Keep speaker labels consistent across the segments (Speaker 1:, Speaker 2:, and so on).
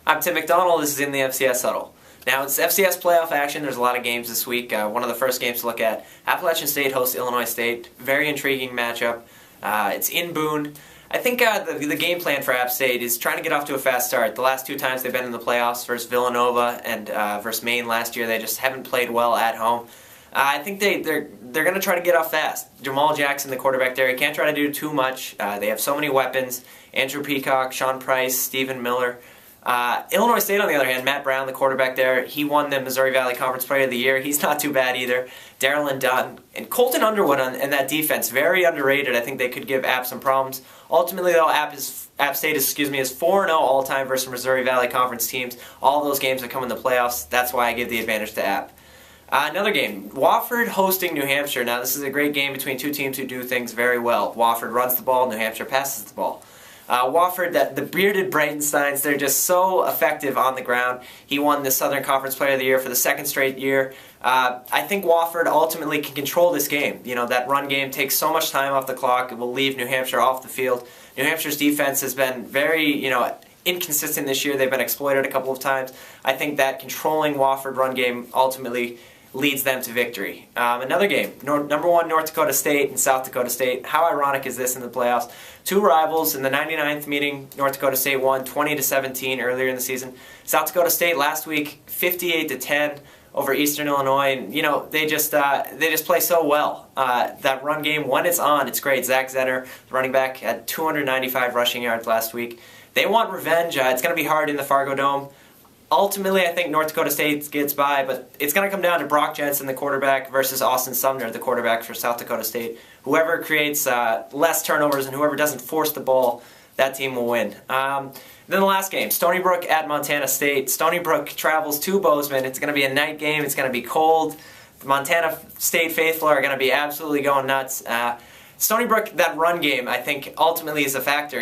Speaker 1: I'm Tim McDonnell. This is in the FCS Huddle. Now, it's FCS playoff action. There's a lot of games this week. One of the first games to look at, Appalachian State hosts Illinois State. Very intriguing matchup. It's in Boone. I think the game plan for App State is trying to get off to a fast start. The last two times they've been in the playoffs versus Villanova and versus Maine last year, they just haven't played well at home. I think they're going to try to get off fast. Jamal Jackson, the quarterback there, he can't try to do too much. They have so many weapons. Andrew Peacock, Sean Price, Stephen Miller. Illinois State, on the other hand, Matt Brown, the quarterback there, he won the Missouri Valley Conference Player of the Year. He's not too bad either. Darylyn Dunn and Colton Underwood and that defense, very underrated. I think they could give App some problems. Ultimately, though, App State is 4-0 all-time versus Missouri Valley Conference teams. All those games that come in the playoffs. That's why I give the advantage to App. Another game, Wofford hosting New Hampshire. Now, this is a great game between two teams who do things very well. Wofford runs the ball, New Hampshire passes the ball. Wofford, the bearded Breitensteins, they're just so effective on the ground. He won the Southern Conference Player of the Year for the second straight year. I think Wofford ultimately can control this game. You know, that run game takes so much time off the clock. It will leave New Hampshire off the field. New Hampshire's defense has been very, inconsistent this year. They've been exploited a couple of times. I think that controlling Wofford run game ultimately leads them to victory. Another game, number one North Dakota State and South Dakota State. How ironic is this in the playoffs? Two rivals. In the 99th meeting, North Dakota State won 20-17 earlier in the season. South Dakota State last week 58-10 over Eastern Illinois, and they just play so well. That run game, when it's on, it's great. Zach Zenner, the running back, had 295 rushing yards last week. They want revenge. It's going to be hard in the Fargo Dome. Ultimately, I think North Dakota State gets by, but it's going to come down to Brock Jensen, the quarterback, versus Austin Sumner, the quarterback for South Dakota State. Whoever creates less turnovers and whoever doesn't force the ball, that team will win. Then the last game, Stony Brook at Montana State. Stony Brook travels to Bozeman. It's going to be a night game. It's going to be cold. The Montana State faithful are going to be absolutely going nuts. Stony Brook, that run game, I think, ultimately is a factor.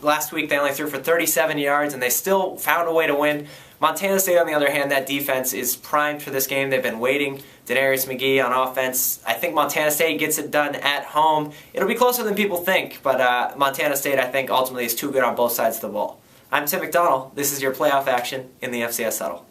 Speaker 1: Last week they only threw for 37 yards, and they still found a way to win. Montana State, on the other hand, that defense is primed for this game. They've been waiting. Denarius McGee on offense. I think Montana State gets it done at home. It'll be closer than people think, but Montana State, I think, ultimately is too good on both sides of the ball. I'm Tim McDonnell. This is your playoff action in the FCS Huddle.